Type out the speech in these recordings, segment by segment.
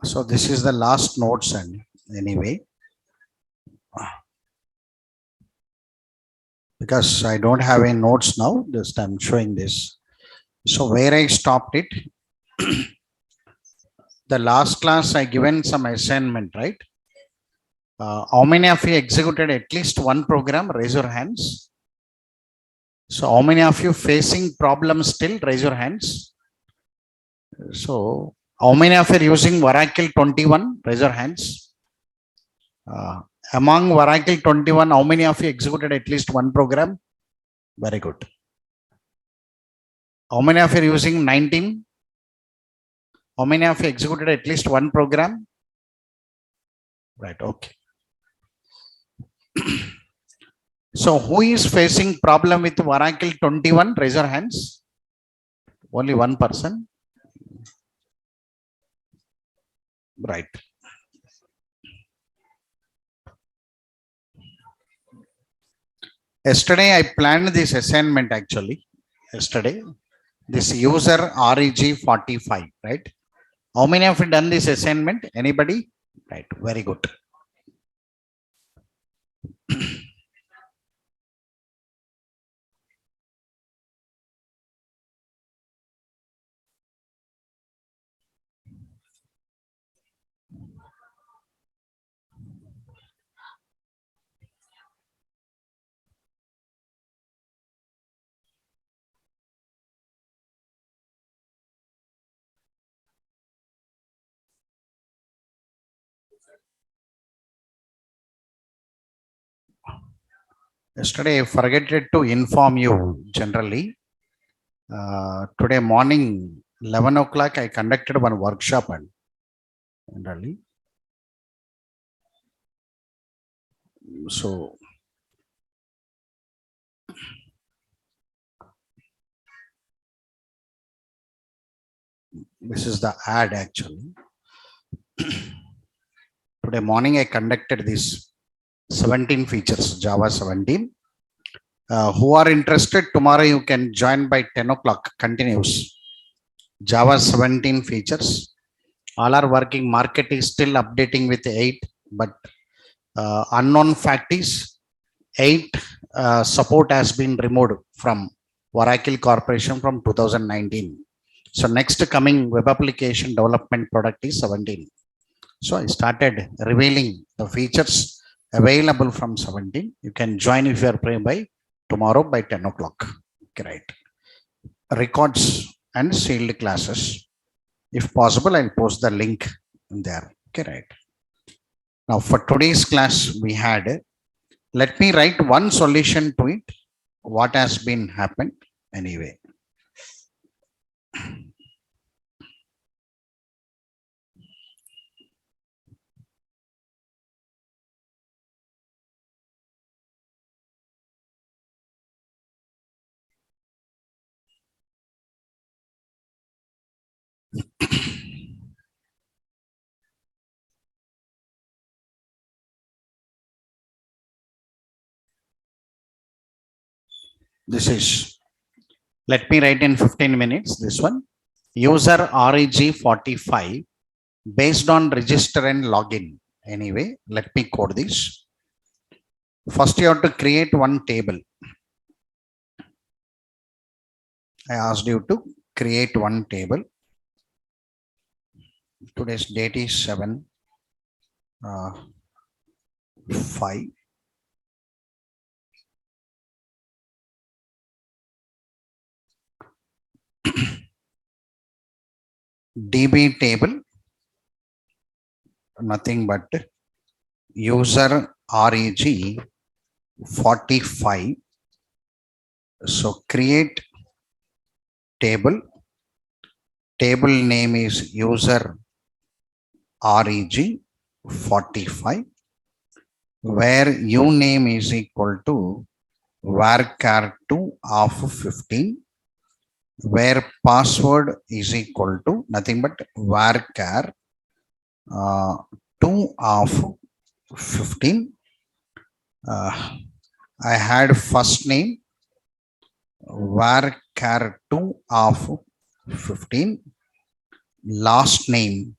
So this is the last notes, and anyway, because I don't have any notes now, just I'm showing this. So where I stopped it, the last class I given some assignment, right? How many of you executed at least one program? Raise your hands. So how many of you facing problems still? Raise your hands. So how many of you are using Oracle 21? Raise your hands. Among Oracle 21, how many of you executed at least one program? Very good. How many of you are using 19? How many of you executed at least one program? Right, okay. So who is facing problem with Oracle 21? Raise your hands. Only one person. Right. Yesterday I planned this assignment actually. Yesterday, this user reg45, right? How many of you done this assignment? Anybody? Right, very good. Yesterday I forgot to inform you generally. Today morning 11 o'clock I conducted one workshop and generally. So this is the ad actually. Today morning I conducted this 17 features, Java 17. Who are interested, tomorrow you can join by 10 o'clock, continues. Java 17 features. All are working. Market is still updating with 8, but unknown fact is 8 support has been removed from Oracle Corporation from 2019. So next coming web application development product is 17. So I started revealing the features available from 17. You can join if you are praying by tomorrow by 10 o'clock. Great. Records and sealed classes. If possible, I'll post the link there. Okay, right. Now for today's class, we had, let me write one solution to it. What has been happened anyway. This is, let me write in 15 minutes, this one. User reg45 based on register and login. Anyway, let me code this. First, you have to create one table. I asked you to create one table. Today's date is 7/5. DB table, nothing but user reg 45. So create table. Table name is user reg 45, where uname is equal to varchar2 of 15, where password is equal to nothing but varchar 2 of 15. I had first name varchar2 of 15, last name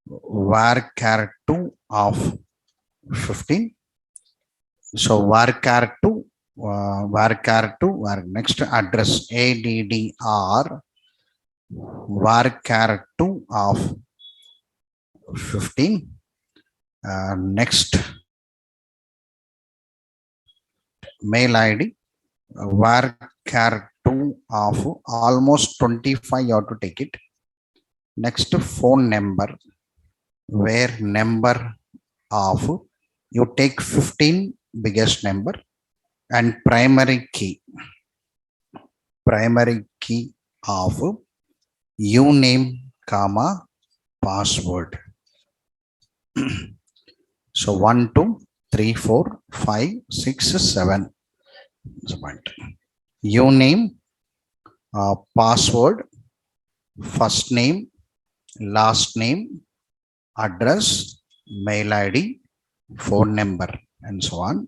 varchar2 of 15. So varchar2 varchar2 next address addr varchar2 of 15. Next mail id varchar2 of almost 25. You have to take it. Next phone number, where number of you take 15 biggest number, and primary key of uname comma password. So 1 2 3 4 5 6 7 is a point. Uname, password, first name, last name, address, mail id, phone number, and so on.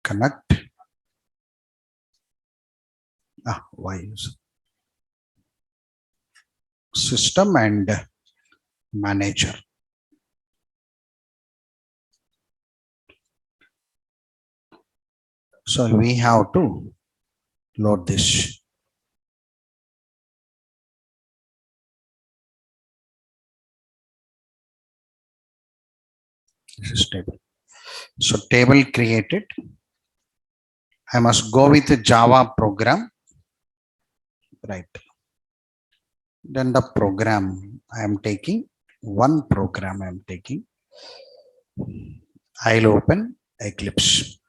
Connect. Why is system and manager. So we have to load this. This is table. So table created. I must go with the Java program, right? Then the program I am taking, one program I am taking. I'll open Eclipse.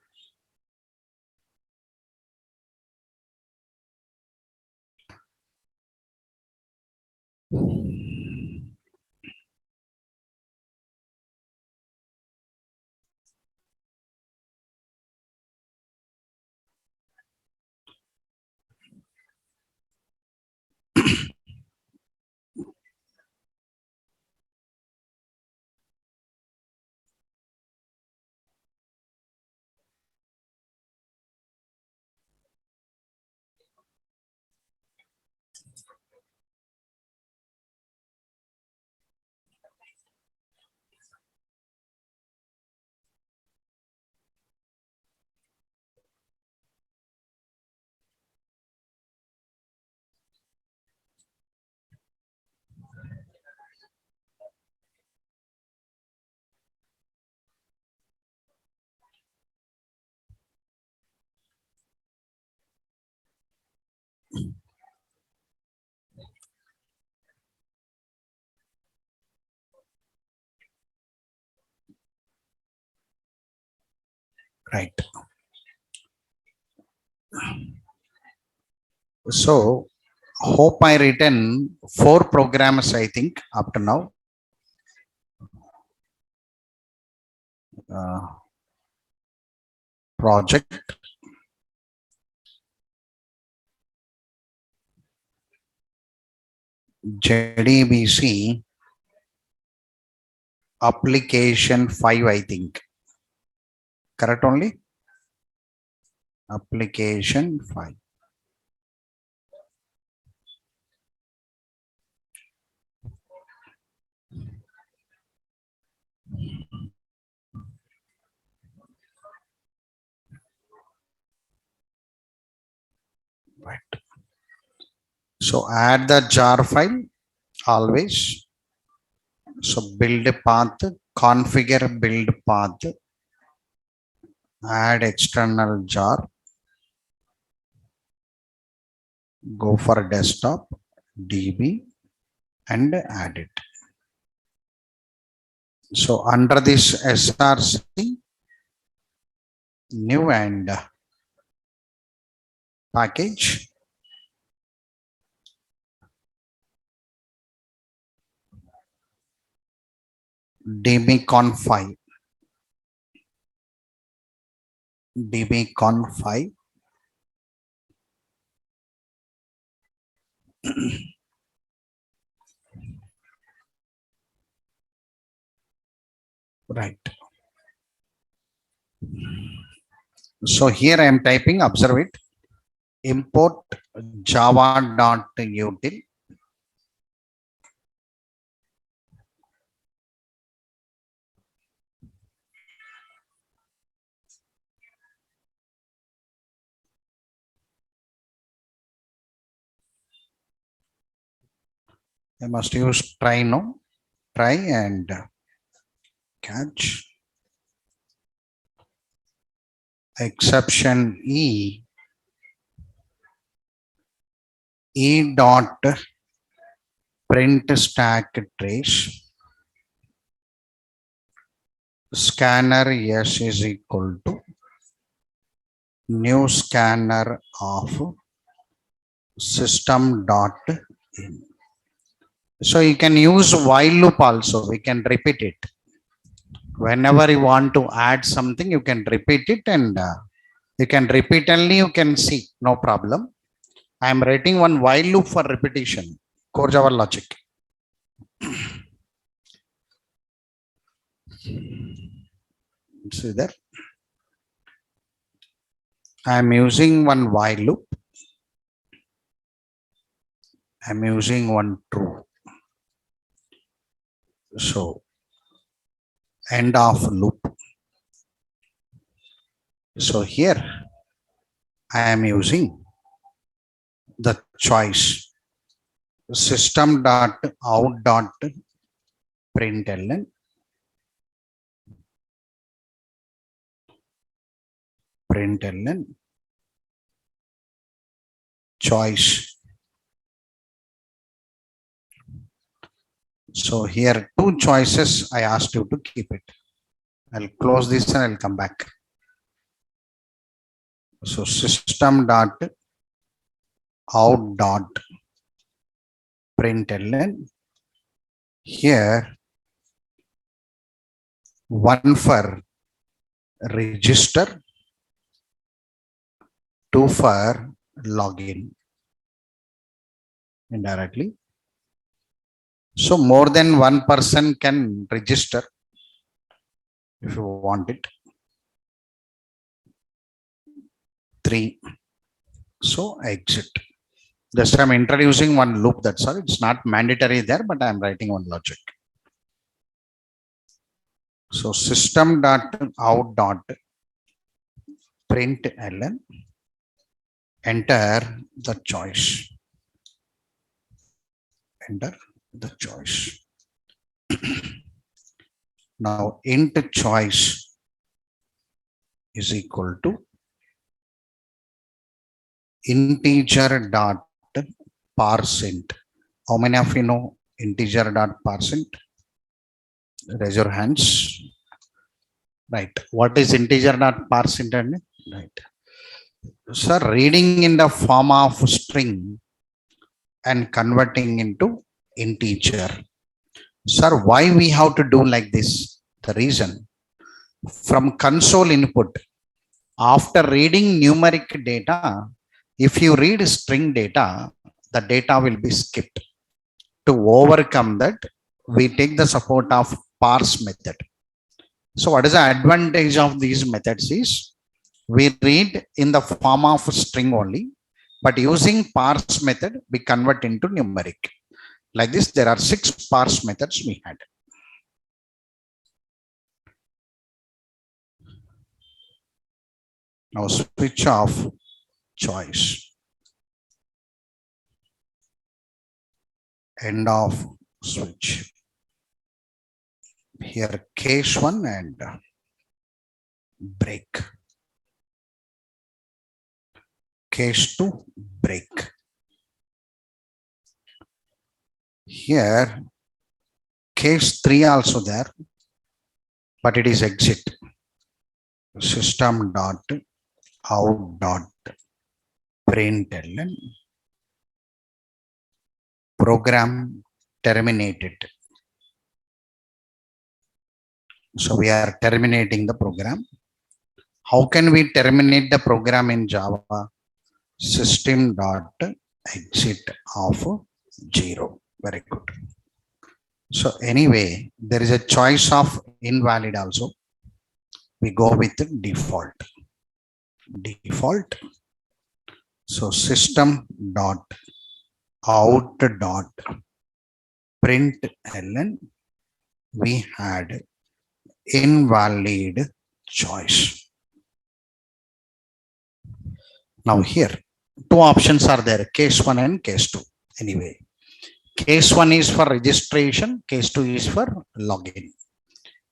Right. So hope I written 4 programs, I think, up to now. Project, JDBC, application 5, I think. Correct only? Application 5. Right. So add the jar file always. So build path, configure build path, add external jar, go for desktop, DB, and add it. So under this SRC, new and package, dbconf5. dbconf5 right. So here I am typing, observe it, import java.util I must use try now, try and catch exception e dot print stack trace scanner yes is equal to new scanner of system dot in. So you can use while loop also, we can repeat it whenever you want to add something, you can repeat it, and you can repeatedly you can see, no problem. I am writing one while loop for repetition, core Java logic. See there, I am using one while loop, I am using one true. So end of loop. So here I am using the choice system dot out dot println choice. So here two choices I asked you to keep it. I'll close this and I'll come back. So system dot out dot println here one for register, two for login indirectly. So more than one person can register if you want it. 3. So exit. Just I'm introducing one loop, that's all. It's not mandatory there, but I'm writing one logic. So system dot out dot println enter the choice. Enter the choice. Now int choice is equal to integer dot parseInt. How many of you know integer dot parseInt? Raise your hands. Right. What is integer dot parseInt? Right. Sir, reading in the form of string and converting into integer. Sir, why we have to do like this? The reason, from console input, after reading numeric data, if you read string data, the data will be skipped. To overcome that, we take the support of parse method. So what is the advantage of these methods is, we read in the form of string only, but using parse method, we convert into numeric. Like this, there are 6 parse methods we had. Now switch off choice. End of switch. Here case 1 and break. Case 2 break. Here case 3 also there, but it is exit. System dot out dot println program terminated. So we are terminating the program. How can we terminate the program in Java? System dot exit of 0. Very good. So anyway, there is a choice of invalid also. We go with default. Default. So system dot out dot println, we had invalid choice. Now here, two options are there, case 1 and case 2. Anyway, case 1 is for registration, case 2 is for login.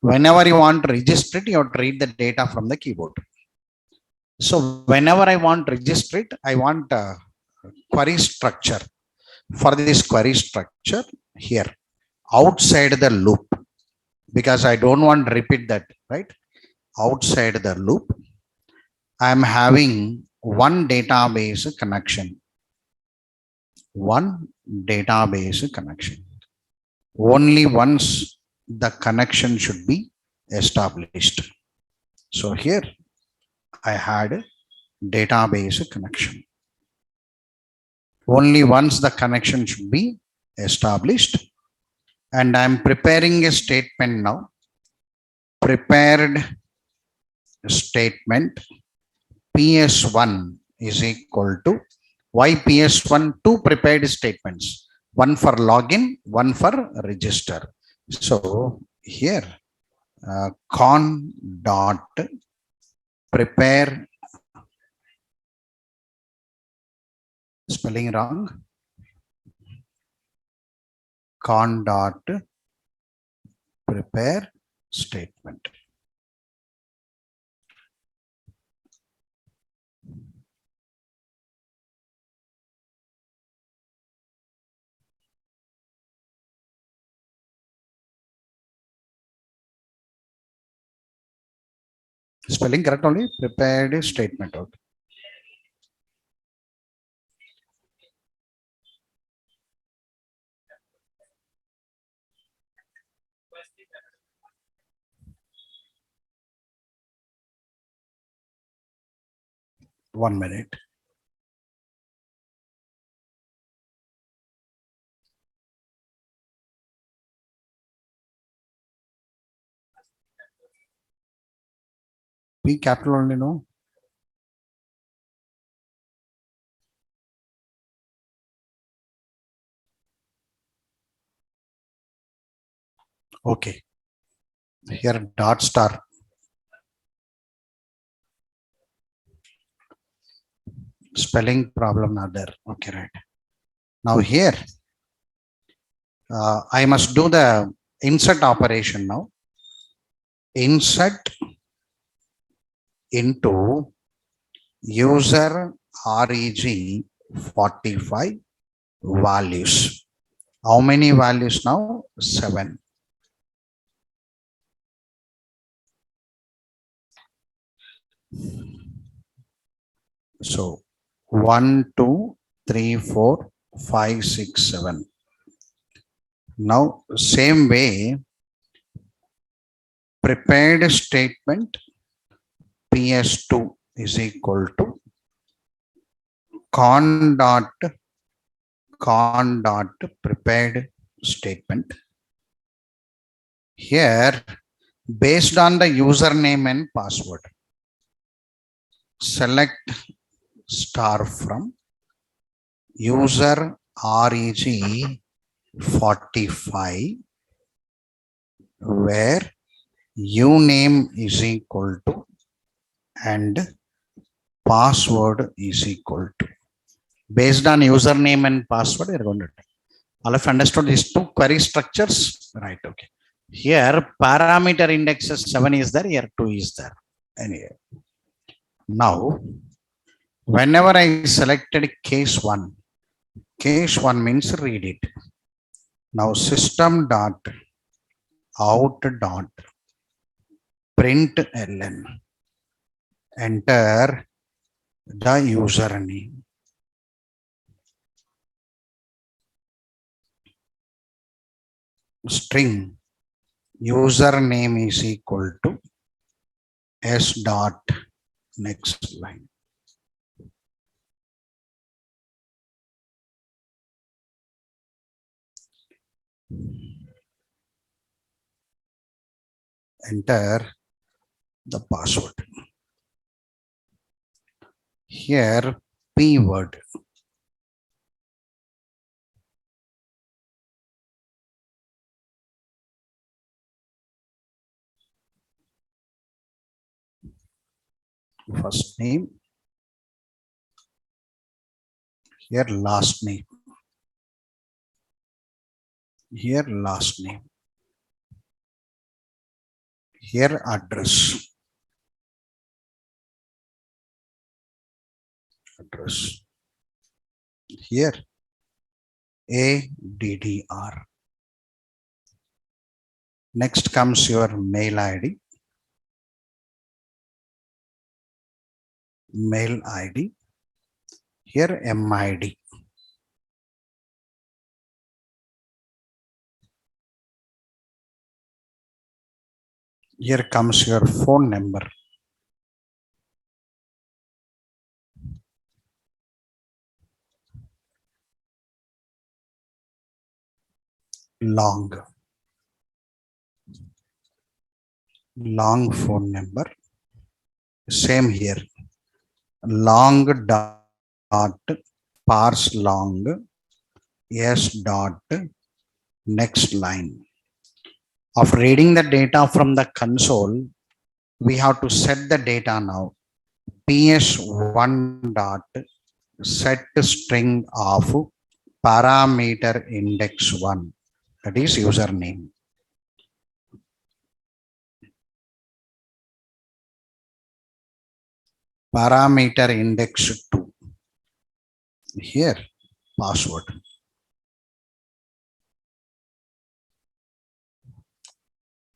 Whenever you want to register it, you have to read the data from the keyboard. So whenever I want to register it, I want a query structure. For this query structure here, outside the loop, because I don't want to repeat that, right? Outside the loop, I am having one database connection. One database connection. Only once the connection should be established. So here I had database connection. Only once the connection should be established. And I am preparing a statement now. Prepared statement PS1 is equal to, why PS1? Two prepared statements, one for login, one for register. So here con dot prepare, spelling wrong, con dot prepare statement. Spelling correct only, prepared statement. Okay. One minute. P capital only, no? Okay. Here dot star. Spelling problem not there. Okay, right. Now here, I must do the insert operation now. Insert into user reg 45 values. How many values now? 7. So 1, 2, 3, 4, 5, 6, 7. Now same way, prepared statement PS2 is equal to con dot prepared statement. Here, based on the username and password, select star from user reg 45, where uname is equal to and password is equal to. Based on username and password, we are going to do. All of understood these two query structures, right? Okay. Here parameter indexes 7 is there, here 2 is there. Anyway, now whenever I selected case 1, case 1 means read it. Now system dot out dot println, enter the username. String username is equal to s dot Next line. Enter the password. Here, P word. First name. Here, last name. Here, last name. Here, address. Address. Here, ADDR. Next comes your mail ID. Mail ID. Here, MID. Here comes your phone number. Long phone number. Same here. Long dot parse long s dot next line. Of reading the data from the console, we have to set the data now. ps1 dot set string of parameter index 1, that is username. Parameter index 2. Here, password.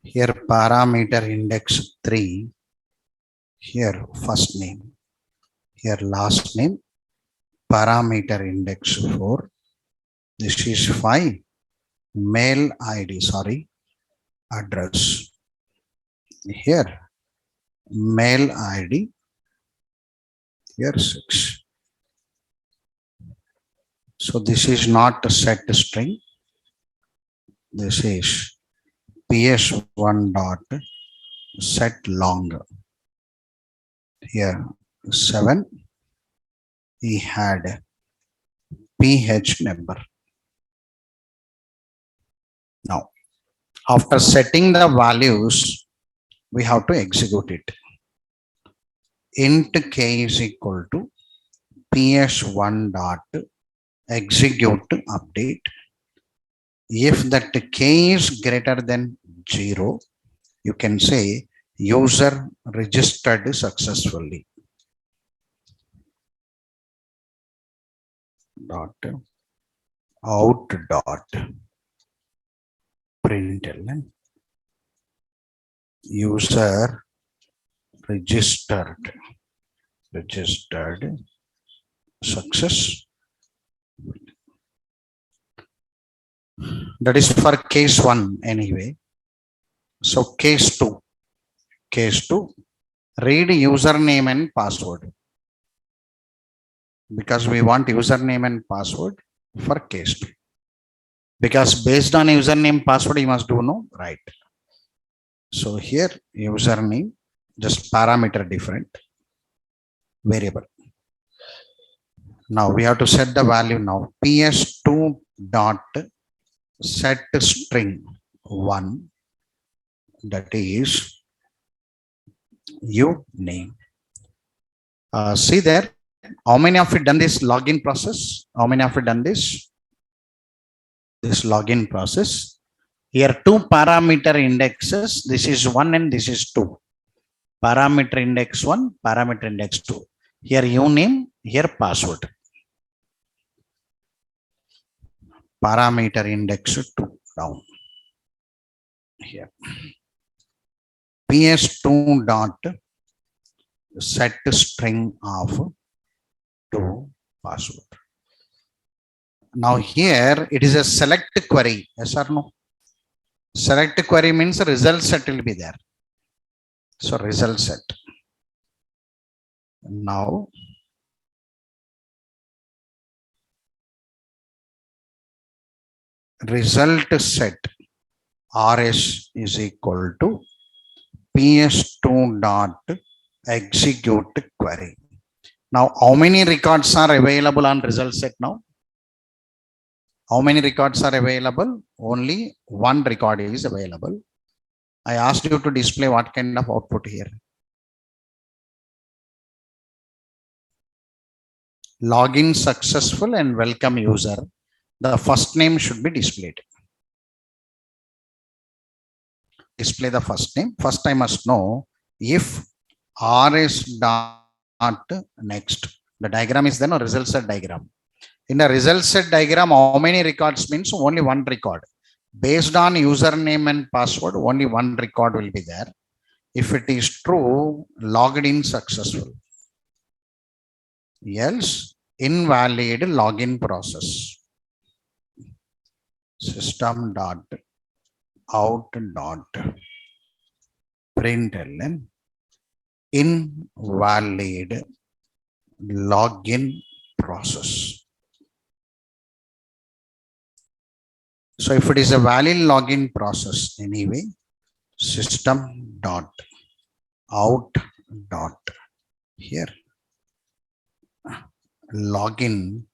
Here, parameter index 3. Here, first name. Here, last name. Parameter index 4. This is 5. Mail ID, sorry, address. Here, mail ID. Here, 6. So this is not a set string. This is ps1 dot set long. Here, 7. He had ph number. Now, after setting the values, we have to execute it. Int k is equal to ps1 dot execute update. If that k is greater than 0, you can say user registered successfully. Dot out dot println user registered success. That is for case 1 anyway. So case 2, read username and password, because we want username and password for case 2. Because based on username password, you must do no, right? So here username, just parameter different variable. Now we have to set the value now. ps2 dot set string 1, that is you name. See there, how many of you done this login process? How many of you done this login process? Here 2 parameter indexes. This is 1 and this is 2. Parameter index 1, parameter index 2. Here uname, here password. Parameter index 2 down. Here ps2 dot set string of 2 password. Now here it is a select query, yes or no? Select query means result set will be there. So result set. Now result set rs is equal to ps2 dot execute query. Now how many records are available on result set now? How many records are available? Only one record is available. I asked you to display what kind of output here. Login successful and welcome user. The first name should be displayed. Display the first name. First I must know if rs dot next. The diagram is then a result set diagram. In the result set diagram, how many records means only one record. Based on username and password, only one record will be there. If it is true, logged in successful. Else, invalid login process. System dot out dot println invalid login process. So if it is a valid login process anyway, system dot out dot here login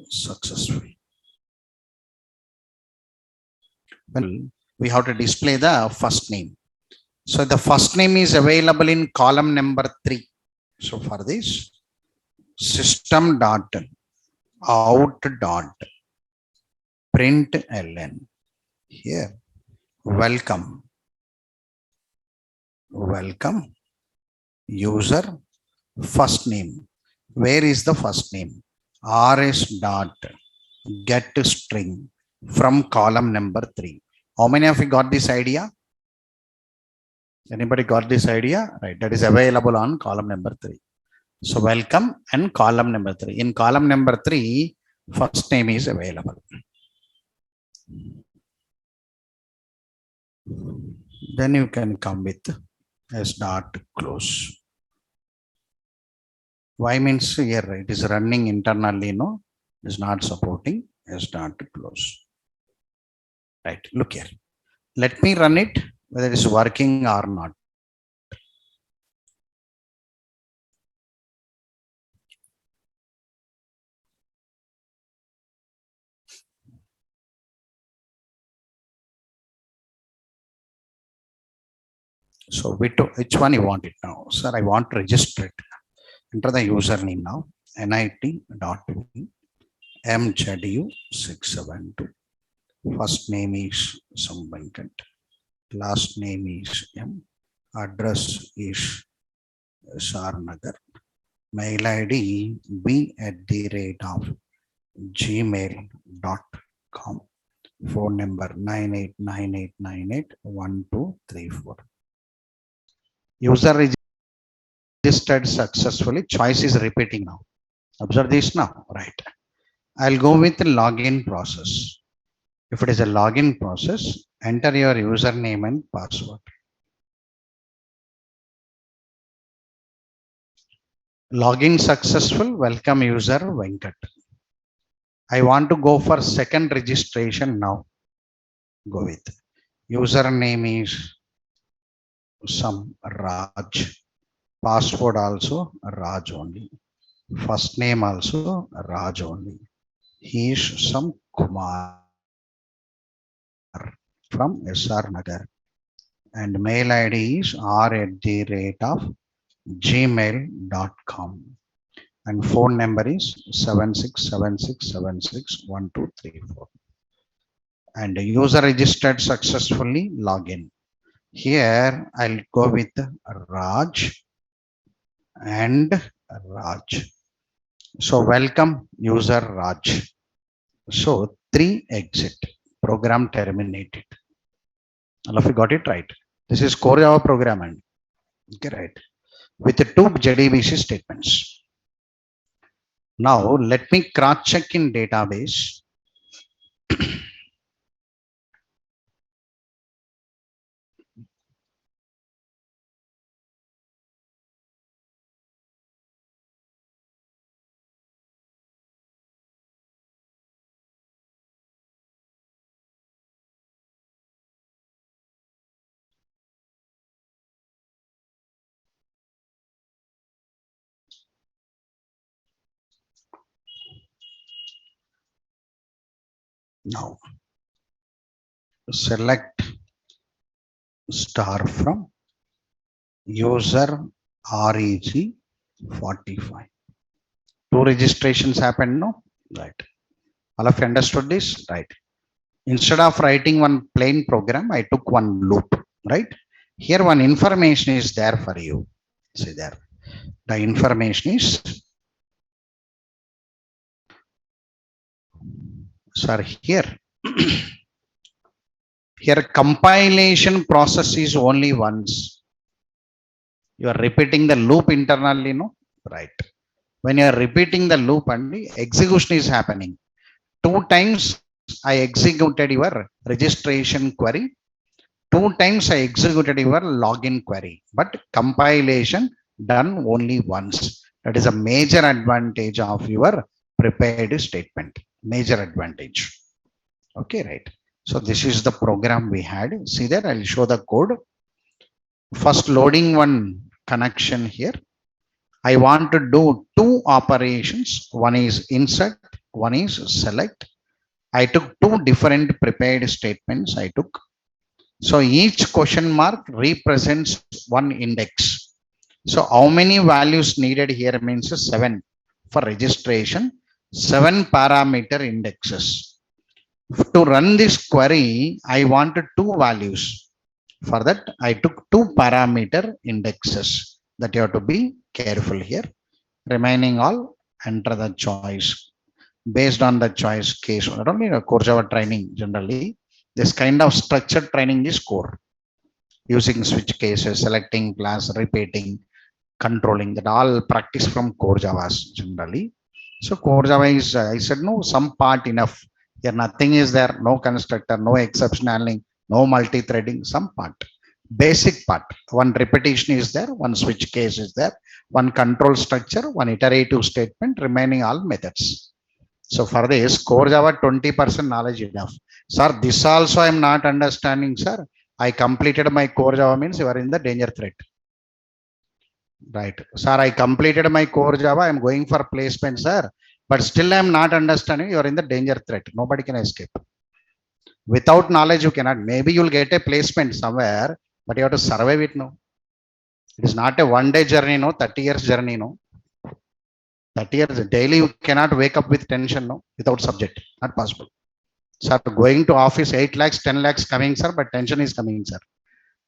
successful. Well, we have to display the first name. So the first name is available in column number 3. So for this, system dot out dot println here welcome user first name. Where is the first name? rs dot get string from column number 3. How many of you got this idea? Anybody got this idea? Right, that is available on column number 3. So welcome and column number 3. In column number 3, first name is available. Then you can come with s dot close. Why means here it is running internally, no, it is not supporting s dot close. Right, look here. Let me run it whether it is working or not. So which one you want it now? Sir, I want to register it. Enter the username now. nit.mjdu672. First name is some Venkat. Last name is M. Address is Sarnagar. Mail ID b@gmail.com. Phone number 9898981234. User registered successfully. Choice is repeating now. Observe this now. Right. I'll go with the login process. If it is a login process, enter your username and password. Login successful. Welcome user Venkat. I want to go for second registration now. Go with username is some Raj. Password also Raj only. First name also Raj only. He is some Kumar from SR Nagar. And mail ID is r@gmail.com. And phone number is 7676761234. And the user registered successfully login. Here I'll go with Raj and Raj. So welcome user Raj. So 3 exit. Program terminated. All of you got it right. This is core Java program and okay, right. With the 2 JDBC statements. Now let me cross check in database. Now select star from user reg 45. Two registrations happened, no? Right. All of you understood this? Right. Instead of writing one plain program, I took one loop, right? Here one information is there for you. See there. The information is, sir, here. Here compilation process is only once. You are repeating the loop internally, no? Right. When you are repeating the loop and the execution is happening. Two times I executed your registration query. Two times I executed your login query, but compilation done only once. That is a major advantage of your prepared statement. Major advantage. Okay, right. So this is the program we had. See there, I'll show the code. First loading one connection here. I want to do two operations. One is insert, one is select. I took two different prepared statements I took. So each question mark represents one index. So how many values needed here means 7 for registration, 7 parameter indexes. To run this query, I wanted two values. For that, I took two parameter indexes that you have to be careful here. Remaining all, enter the choice. Based on the choice case, not only core Java training generally, this kind of structured training is core. Using switch cases, selecting class, repeating, controlling, that all practice from core Javas generally. So core Java is, I said no, some part enough. Here nothing is there, no constructor, no exception handling, no multi-threading, some part. Basic part. One repetition is there, one switch case is there, one control structure, one iterative statement, remaining all methods. So for this, core Java 20% knowledge enough. Sir, this also I am not understanding, sir. I completed my core Java means you are in the danger threat. Right. Sir, I completed my core Java. I am going for placement, sir. But still I am not understanding. You are in the danger threat. Nobody can escape. Without knowledge, you cannot. Maybe you'll get a placement somewhere, but you have to survive it now. It is not a one-day journey, no, 30 years journey, no. 30 years daily, you cannot wake up with tension, no, without subject. Not possible. Sir, going to office 8 lakhs, 10 lakhs coming, sir, but tension is coming, sir.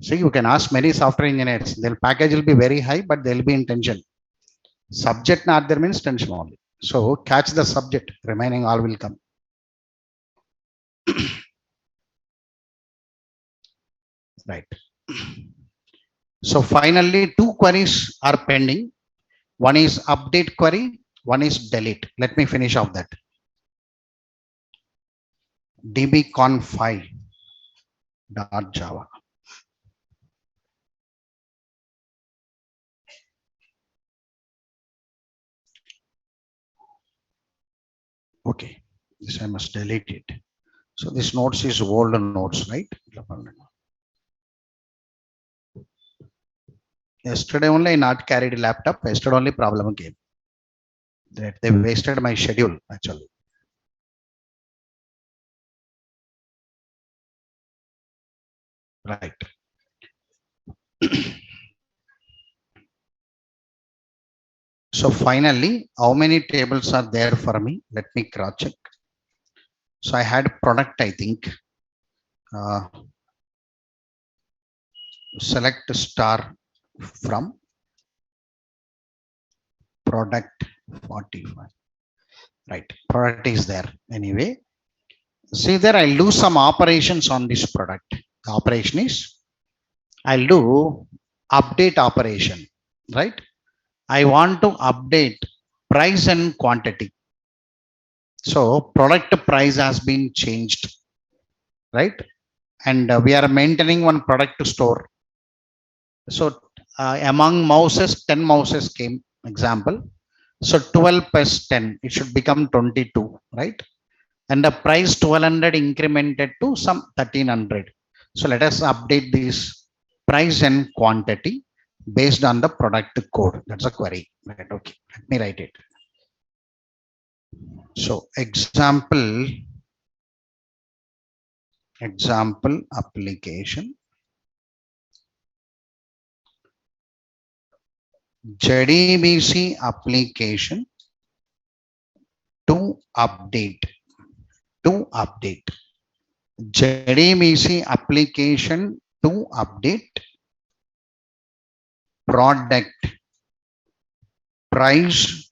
See, you can ask many software engineers. Their package will be very high, but they'll be in tension. Subject not there means tension only. So catch the subject, remaining all will come. Right. So finally, two queries are pending. One is update query, one is delete. Let me finish off that. dbconf5.java. Okay, this I must delete it. So this notes is old notes, right? Yesterday only I not carried a laptop. Yesterday only problem came. They wasted my schedule actually. Right. So finally, how many tables are there for me? Let me cross check. So I had product, I think. Select star from product 45. Right. Product is there anyway. See there, I'll do some operations on this product. The operation is, I'll do update operation, right? I want to update price and quantity. So product price has been changed, right? And we are maintaining one product to store. So among mouses, 10 mouses came, example. So 12 plus 10, it should become 22, right? And the price 1200 incremented to some 1300. So let us update this price and quantity based on the product code. That's a query, right? Okay, let me write it. So example Example application. JDBC application to update. To update. JDBC application to update product price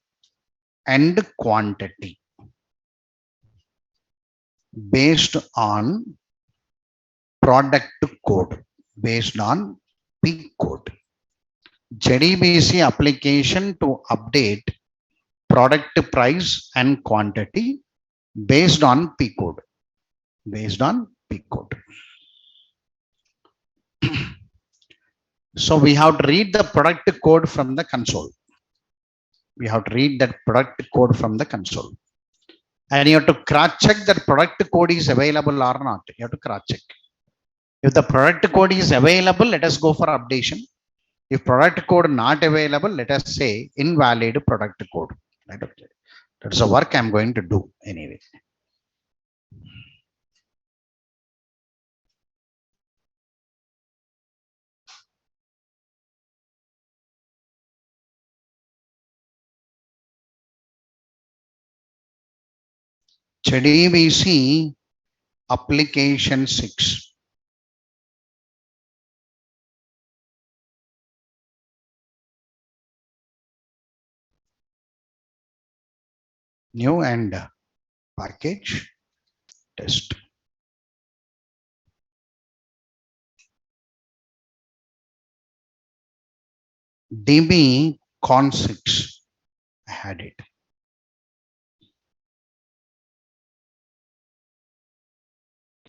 and quantity based on product code, based on P code. JDBC application to update product price and quantity based on P code, based on P code. So we have to read the product code from the console. We have to read that product code from the console. And you have to cross check that product code is available or not. You have to cross check. If the product code is available, let us go for updation. If product code not available, let us say invalid product code. Right? Okay. That's the work I'm going to do anyway. JDBC application 6. New and package test. DB con 6. I had it.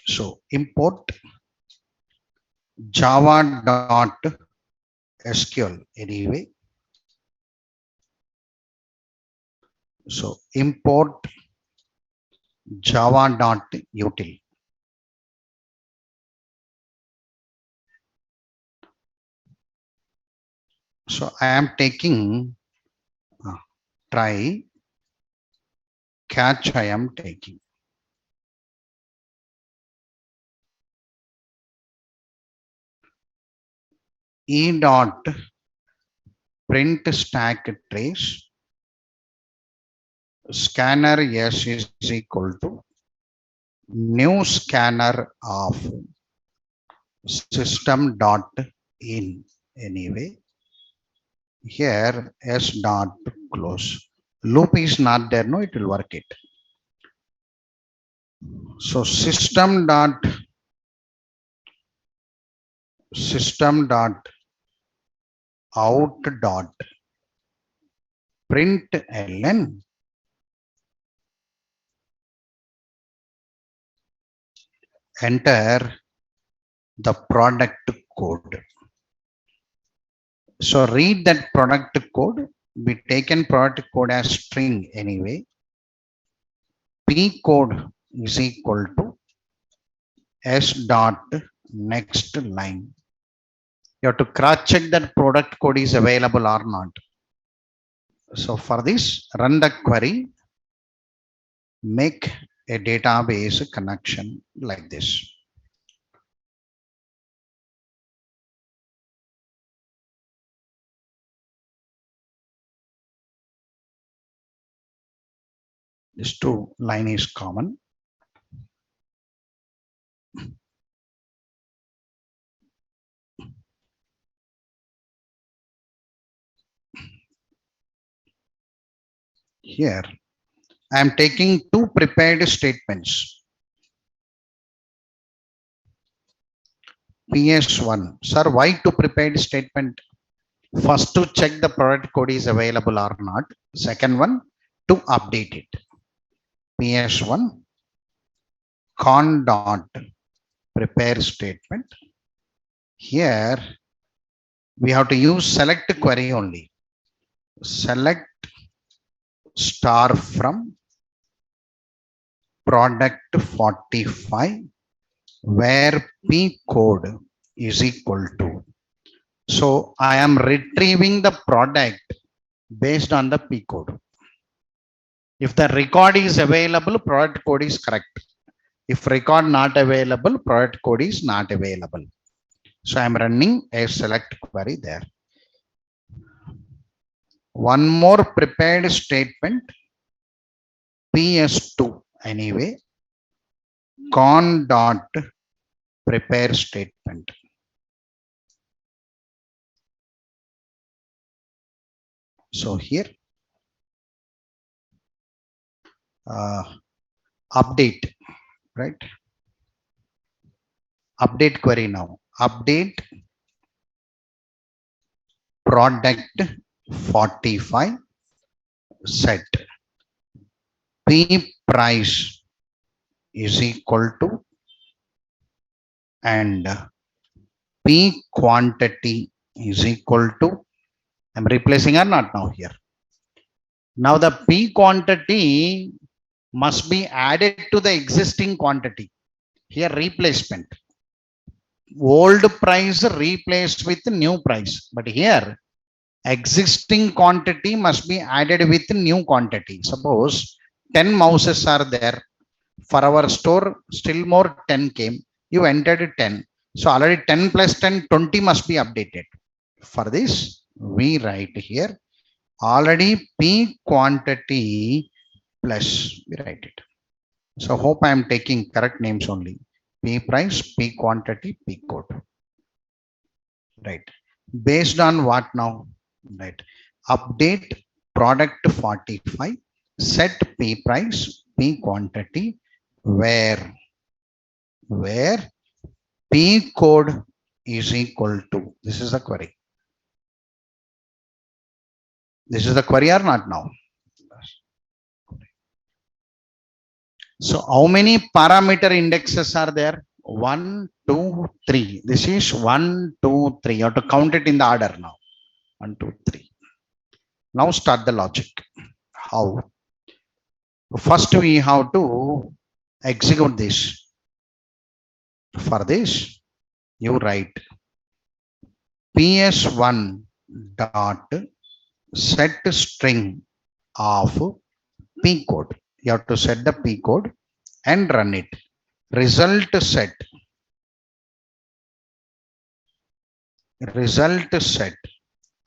So import java.sql anyway. So import java.util. So I am taking try catch. I am taking e dot print stack trace scanner s is equal to new scanner of system dot in anyway. Here s dot close. Loop is not there, no, it will work it. So system dot out dot println enter the product code. So read that product code. We taken product code as string anyway. P code is equal to s dot next line. You have to cross check that product code is available or not. So for this, run the query, make a database connection like this. This two line is common. Here, I am taking two prepared statements. PS1. Sir, why two prepared statement? First to check the product code is available or not. Second one, to update it. PS1 con dot prepare statement. Here we have to use select query only. Select star from product 45 where P code is equal to. So I am retrieving the product based on the P code. If the record is available, product code is correct. If record not available, product code is not available. So I'm running a select query there. One more prepared statement, PS2 anyway, con dot prepare statement. So here, update, right? Update query now. Update product 45 set P price is equal to and P quantity is equal to, I'm replacing or not now here. Now the P quantity must be added to the existing quantity. Here replacement. Old price replaced with new price. But here existing quantity must be added with new quantity. Suppose 10 mouses are there. For our store, still more 10 came. You entered 10. So already 10 plus 10, 20 must be updated. For this, we write here already P quantity plus, we write it. So hope I am taking correct names only. P price, P quantity, P code. Right. Based on what now? Right. Update product 45, set P price, P quantity, where P code is equal to, this is the query. This is the query or not now? So how many parameter indexes are there? 1, 2, 3. This is 1, 2, 3. You have to count it in the order now. 1, 2, 3. Now start the logic. How? First we have to execute this. For this, you write ps1 dot set string of P code. You have to set the P code and run it. Result set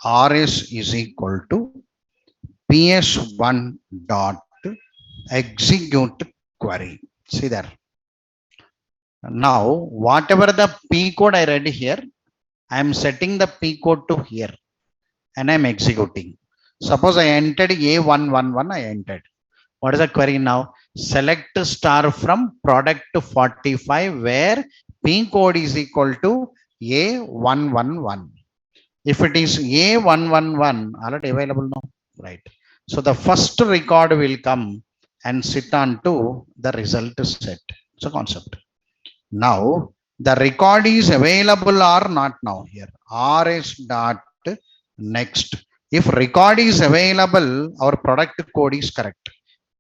rs is equal to ps1 dot execute query. See there. Now, whatever the P code I read here, I am setting the P code to here and I am executing. Suppose I entered A111, I entered. What is the query now? Select star from product 45 where P code is equal to A111. If it is A111, already available now, right? So the first record will come and sit on to the result set. It's a concept. Now the record is available or not now here. rs dot next. If record is available, our product code is correct.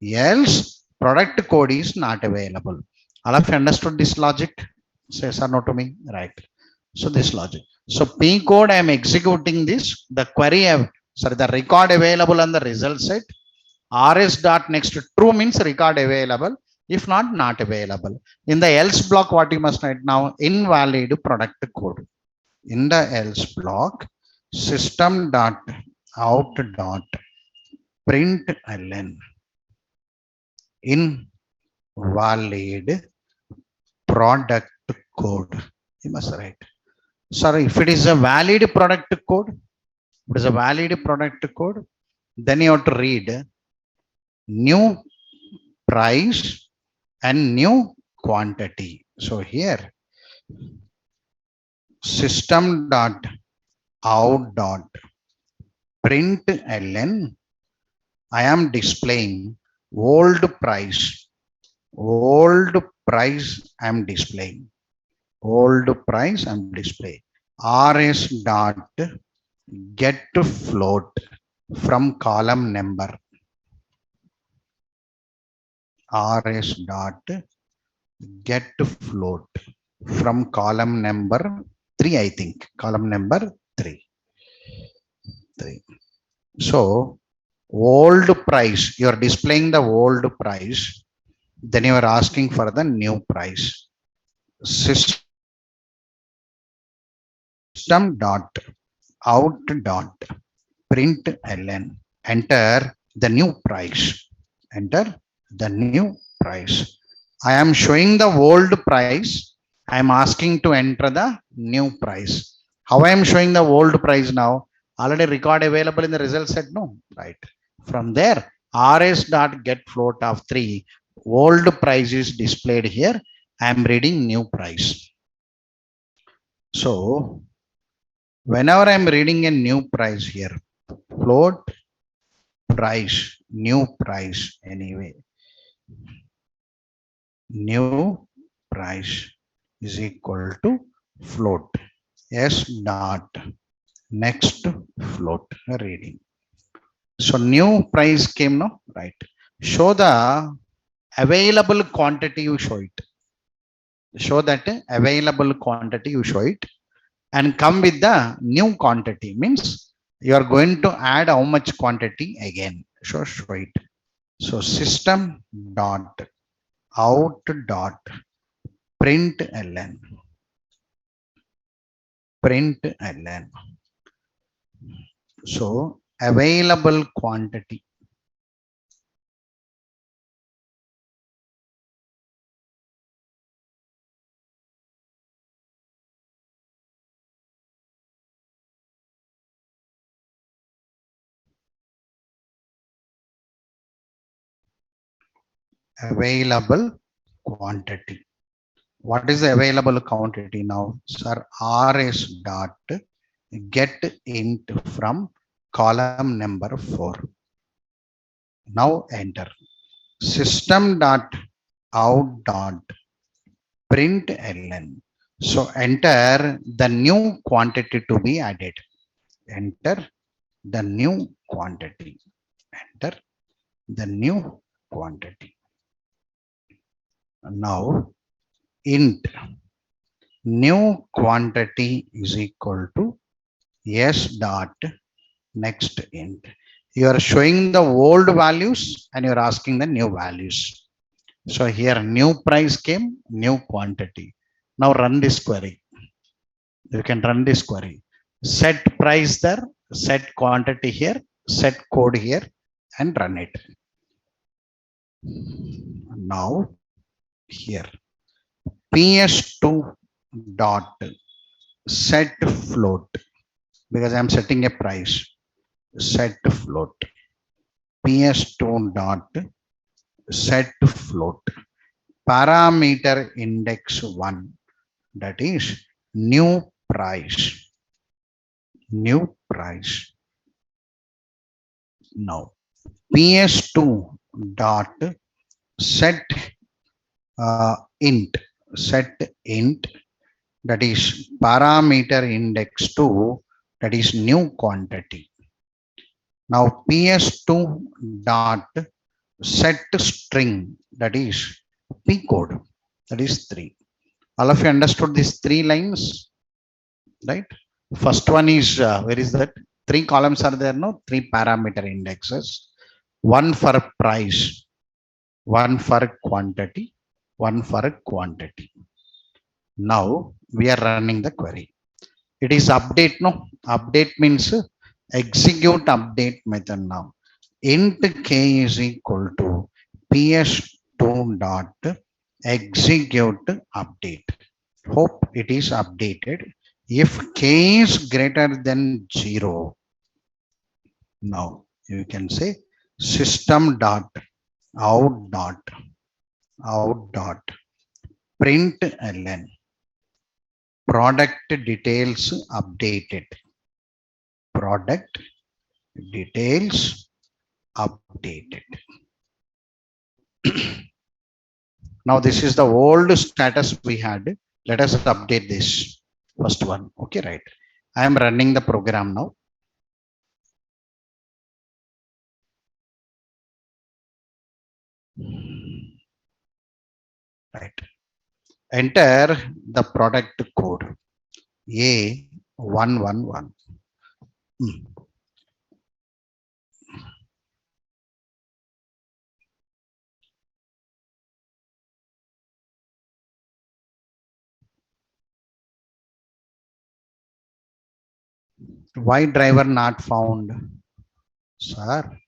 Else product code is not available. All of you understood this logic? Say yes or no to me, right? So this logic. So P code I am executing this. The query the record available on the result set. rs dot next true means record available. If not available. In the else block, what you must write now? Invalid product code. In the else block, system dot out dot println invalid product code. You must write. Sorry, if it is a valid product code, it is a valid product code, then you have to read new price and new quantity. So here system dot out dot println I am displaying old price I am displaying old price I am displaying rs dot get float from column number rs dot get float from column number 3, I think column number 3. So old price, you are displaying the old price Then you are asking for the new price. System dot out dot println, enter the new price. Enter the new price. I am showing the old price. I am asking to enter the new price. How I am showing the old price now? Already record available in the result set. No, right. From there, rs dot get float of 3. Old price is displayed here. I am reading new price. So whenever I am reading a new price here, float price, new price anyway, new price is equal to float s dot next float reading. So new price came now, right? Show the available quantity, you show it. Show that available quantity, you show it, and come with the new quantity. Means you are going to add how much quantity again. Show it. So system dot out dot println println. So available quantity. Available quantity. What is the available quantity now? Sir, rs dot get int from column number 4. Now enter. System dot out dot println. So enter the new quantity to be added. Enter the new quantity. Enter the new quantity. Now int new quantity is equal to s dot next int. You are showing the old values and you are asking the new values. So here new price came, new quantity. Now run this query. You can run this query. Set price there, set quantity here, set code here, and run it. Now here ps2 dot set float, because I'm setting a price. Set float ps2 dot set float parameter index 1, that is new price. New price. Now ps2 dot set int, set int, that is parameter index 2, that is new quantity. Now ps2 dot set string, that is p code, that is 3. All of you understood these 3 lines, right? First one is where is that? 3 columns are there, no? 3 parameter indexes. One for price, one for quantity, one for quantity. Now we are running the query. It is update, no? Update means execute update method. Now int k is equal to ps2 dot execute update. Hope it is updated. If k is greater than 0, now you can say system dot out dot println product details updated. Product details updated. Now this is the old status we had. Let us update this first one. Okay, right. I am running the program now. Right. Enter the product code A111. Why driver not found? Sir,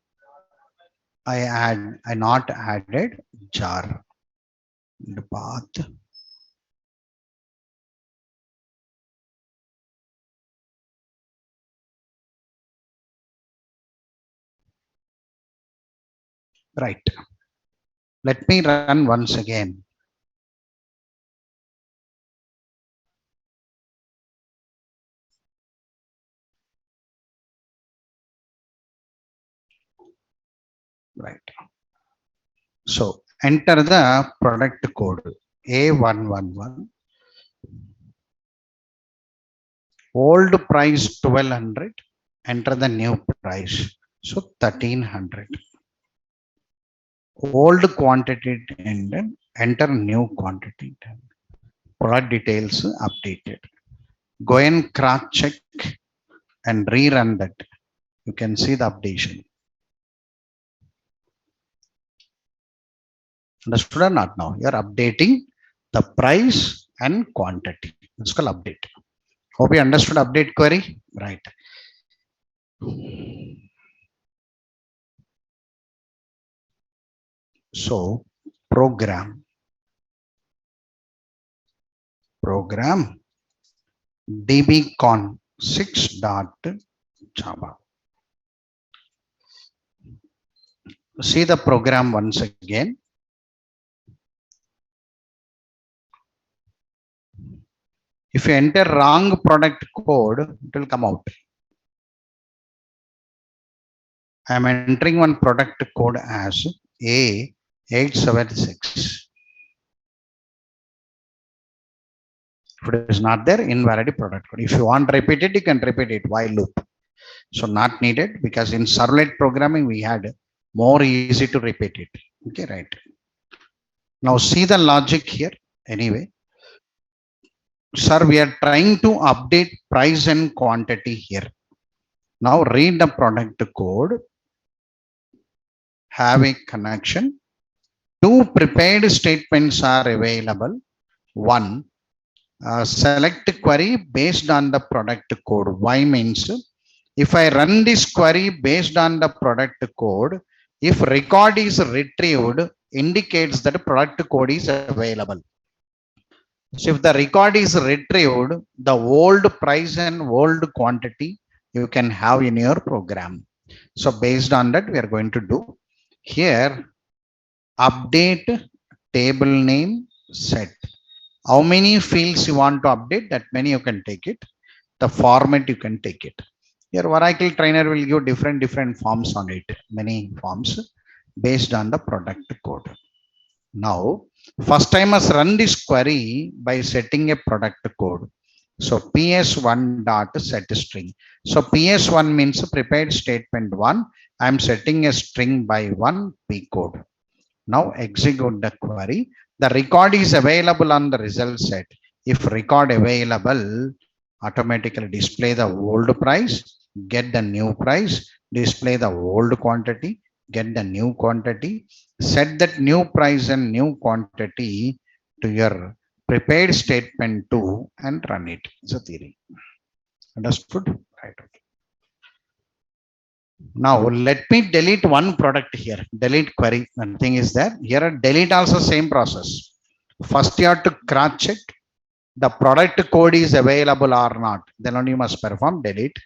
I not added jar. The path. Right. Let me run once again. Right. So enter the product code A111. Old price 1200. Enter the new price. So 1300. Old quantity and enter new quantity. Product details updated. Go and cross check and rerun that. You can see the updation. Understood or not now? You are updating the price and quantity. It's called update. Hope you understood update query. Right. So program dbcon 6.java. See the program once again. If you enter wrong product code, it will come out. I am entering one product code as A876. If it is not there, invalid product code. If you want to repeat it, you can repeat it while loop. So not needed because in servlet programming we had more easy to repeat it. Okay, right. Now see the logic here. Anyway, sir, we are trying to update price and quantity here. Now read the product code. Have a connection. Two prepared statements are available. One, select query based on the product code. Why means if I run this query based on the product code, if record is retrieved, indicates that product code is available. So if the record is retrieved, the old price and old quantity you can have in your program. So based on that, we are going to do here update table name set. How many fields you want to update, that many you can take it. The format you can take it. Your Oracle trainer will give different forms on it, many forms based on the product code. Now, first I must run this query by setting a product code. So ps1 dot set string. So ps1 means prepared statement 1. I am setting a string by 1 p code. Now execute the query. The record is available on the result set. If record available, automatically display the old price, get the new price, display the old quantity, get the new quantity, set that new price and new quantity to your prepared statement 2 and run it. It's a theory. Understood? Right. Now let me delete one product here. Delete query. One thing is that here delete also same process. First you have to cross check the product code is available or not. Then only you must perform delete.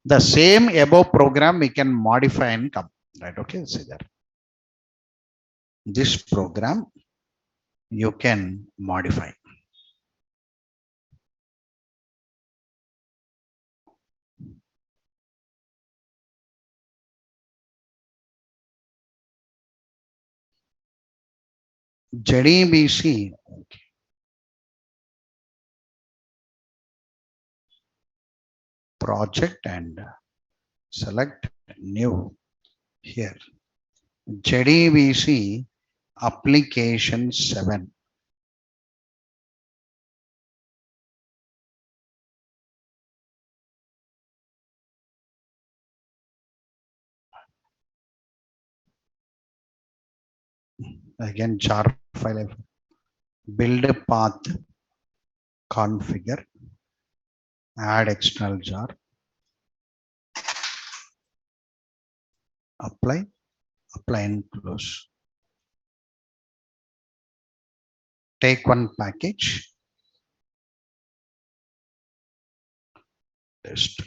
The same above program we can modify and come. Right. Okay. See that. This program you can modify. JDBC. Okay. Project and select new here. JDBC application 7. Again jar file, build a path, configure, add external jar, apply, apply and close. Take one package, test.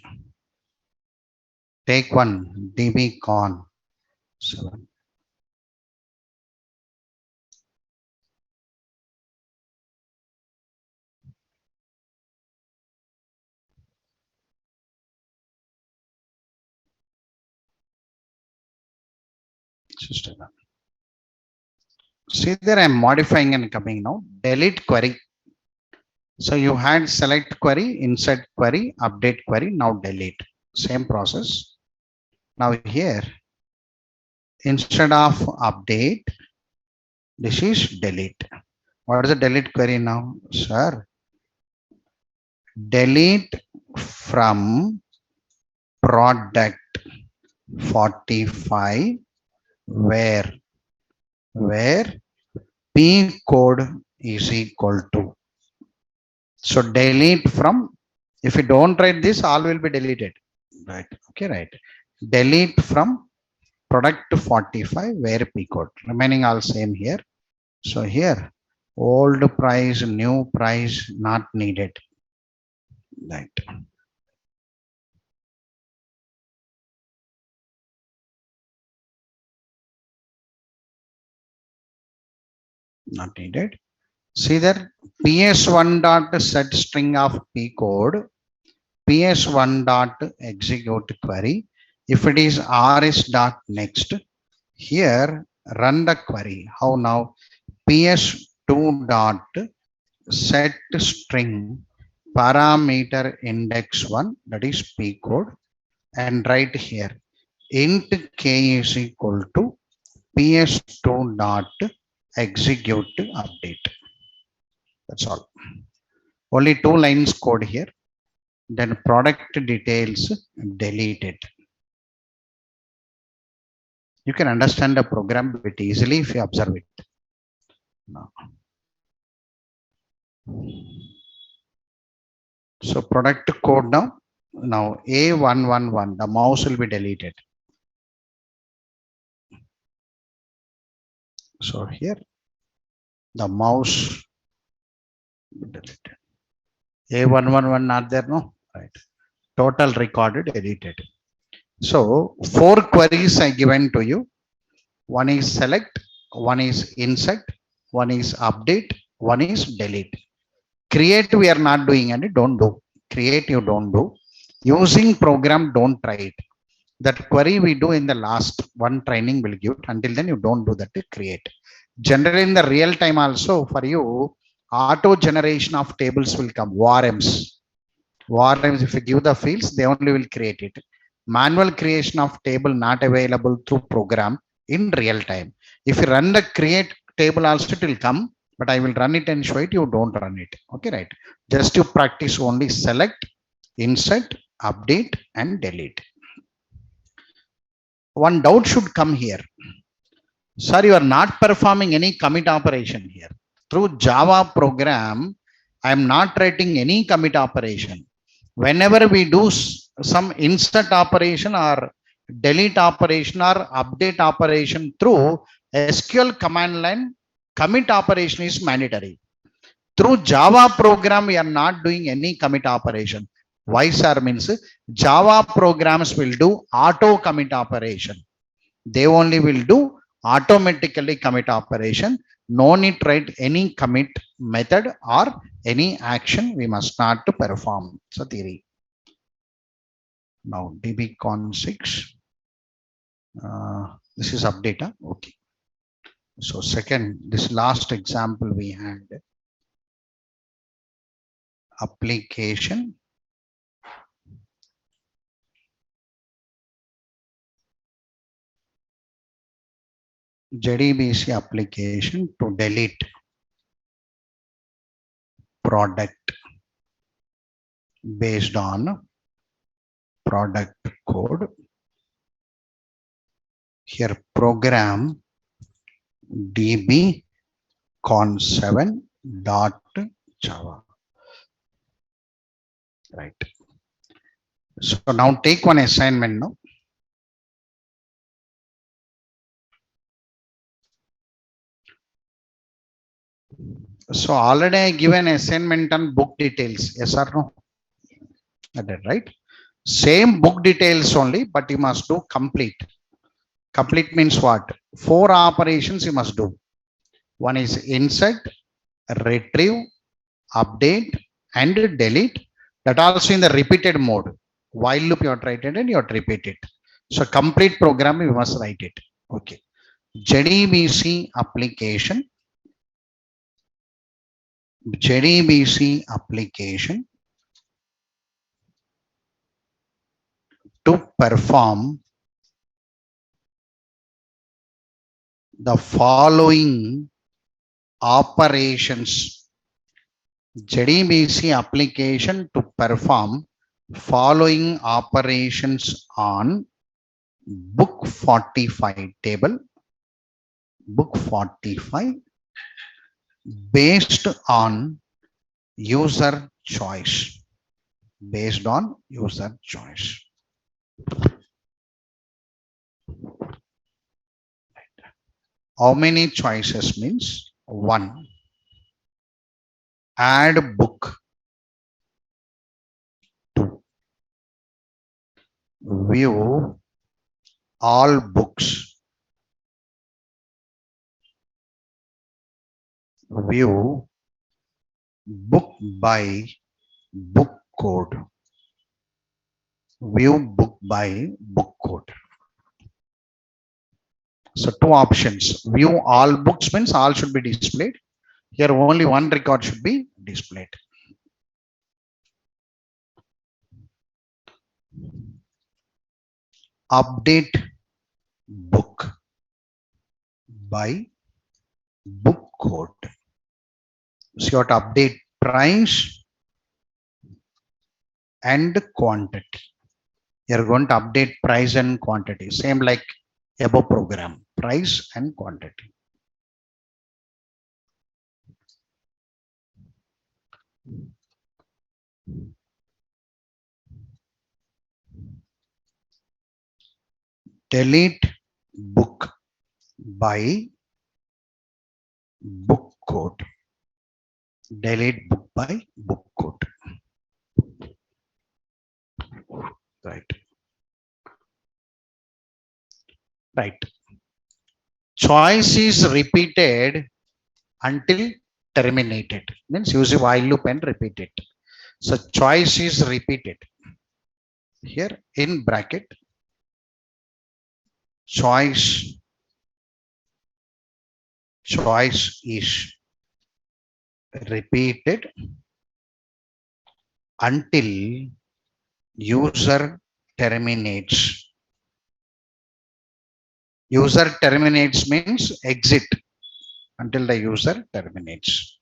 Take one dbcon 7. System. See there, I'm modifying and coming now. Delete query. So you had select query, insert query, update query. Now delete. Same process. Now here, instead of update, this is delete. What is the delete query now, sir? Delete from product 45 where p code is equal to. So delete from, if you don't write this, all will be deleted. Right. Okay, right. Delete from product 45 where p code. Remaining all same here. So here, old price, new price not needed. Right. Not needed. See there, ps1 dot set string of p code, ps1 dot execute query. If it is rs dot next, here run the query. How now? ps2 dot set string parameter index 1, that is p code, and write here int k is equal to ps2 dot execute update. That's all. Only 2 lines code here. Then product details deleted. You can understand the program a bit easily if you observe it. Now. So product code now A111, the mouse will be deleted. So here the mouse deleted. A111 not there, no? Right. Total recorded edited. So 4 queries I given to you. One is select, one is insert, one is update, one is delete. Create we are not doing and don't do. Create you don't do. Using program, don't try it. That query we do in the last one training will give it. Until then you don't do that to create. Generally in the real time also for you, auto generation of tables will come. ORMs. ORMs, if you give the fields, they only will create it. Manual creation of table not available through program in real time. If you run the create table also it will come, but I will run it and show it, you don't run it. Okay, right. Just to practice only select, insert, update and delete. One doubt should come here. Sir, you are not performing any commit operation here. Through Java program, I am not writing any commit operation. Whenever we do some insert operation or delete operation or update operation through SQL command line, commit operation is mandatory. Through Java program, we are not doing any commit operation. Why, sir? Means Java programs will do auto commit operation. They only will do automatically commit operation. No need to write any commit method or any action we must not to perform. So theory. Now dbcon 6. This is update. Okay. So second, this last example we had application. JDBC application to delete product based on product code. Here program dbcon7.java. Right. So now take one assignment now. So already I given assignment on book details. Yes or no? That right? Same book details only, but you must do complete. Complete means what? 4 operations you must do. One is insert, retrieve, update, and delete. That also in the repeated mode. While loop you have to write it and you have to repeat it. So complete program you must write it. Okay. JDBC application. JDBC application to perform the following operations. JDBC application to perform following operations on book 45 table, book 45, based on user choice, based on user choice. How many choices means? 1. Add book. 2. View all books. View book by book code. View book by book code. So 2 options. View all books means all should be displayed. Here only one record should be displayed. Update book by book code. So you have to update price and quantity. You're going to update price and quantity. Same like above program, price and quantity. Delete book by book code. Delete book by book code. Right. Right. Choice is repeated until terminated. Means use a while loop and repeat it. So choice is repeated. Here in bracket, choice is repeated until user terminates. User terminates means exit until the user terminates.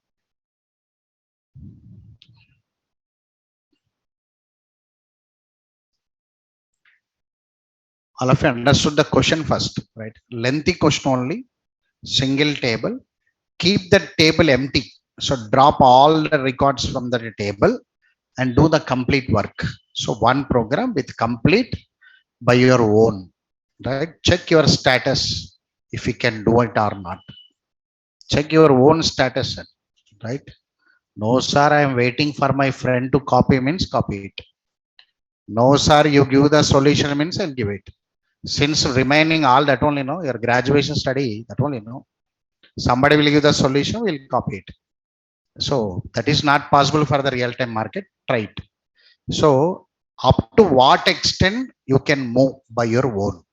All of you understood the question first, right? Lengthy question only, single table. Keep the table empty. So drop all the records from the table and do the complete work. So one program with complete by your own, right? Check your status if you can do it or not. Check your own status, right? No, sir, I am waiting for my friend to copy means copy it. No, sir, you give the solution means I'll give it. Since remaining all that only know, your graduation study, that only know. Somebody will give the solution, we'll copy it. So that is not possible for the real-time market. Try it. So up to what extent you can move by your own.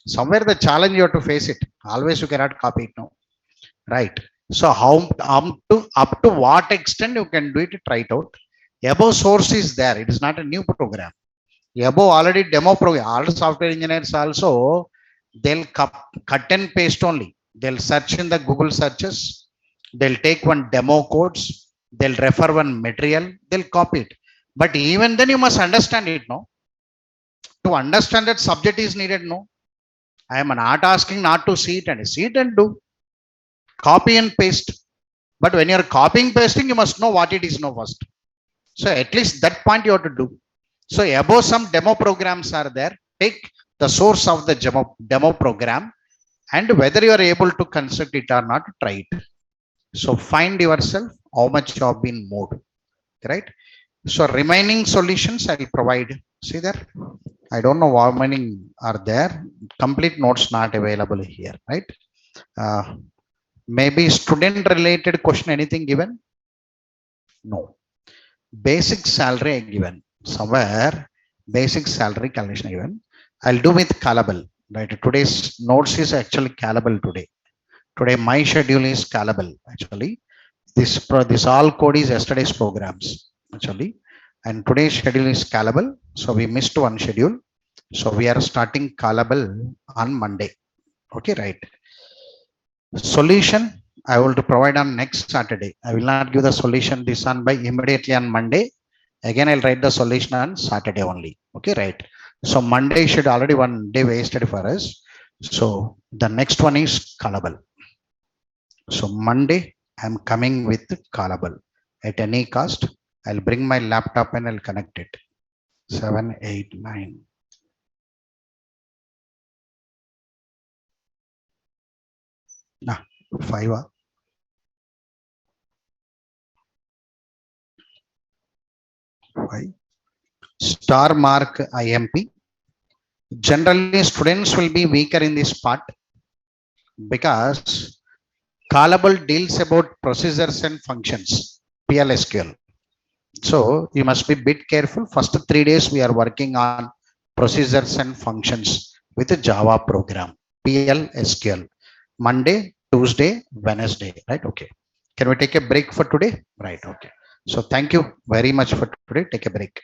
Somewhere the challenge you have to face it. Always you cannot copy it now. Right. So how up to what extent you can do it, try it out. Above source is there. It is not a new program. Above already demo program. All software engineers also, they'll cut and paste only. They'll search in the Google searches. They'll take one demo codes. They'll refer one material. They'll copy it. But even then you must understand it, no? To understand that subject is needed, no? I am not asking not to see it and do. Copy and paste. But when you're copying pasting, you must know what it is now first. So at least that point you have to do. So above some demo programs are there. Take the source of the demo program and whether you are able to construct it or not, try it. So find yourself how much you have been moved, right? So remaining solutions I'll provide. See there, I don't know how many are there. Complete notes not available here, right? Uh, Maybe student related question, anything given? No. Basic salary given. Somewhere basic salary calculation given. I'll do with callable. Right. Today's notes is actually callable today. Today my schedule is callable actually. This all code is yesterday's programs actually. And today's schedule is callable. So we missed one schedule. So we are starting callable on Monday. Okay, right. Solution I will to provide on next Saturday. I will not give the solution this on by immediately on Monday. Again, I'll write the solution on Saturday only. Okay, right. So Monday should already one day wasted for us. So the next one is callable. So Monday I'm coming with callable at any cost. I'll bring my laptop and I'll connect it. 7, 8, 9. Nah, 5. 5. Star mark IMP. Generally, students will be weaker in this part because callable deals about procedures and functions, PLSQL. So you must be a bit careful. First 3 days we are working on procedures and functions with a Java program, PLSQL. Monday, Tuesday, Wednesday, right? Okay. Can we take a break for today? Right. Okay. So thank you very much for today. Take a break.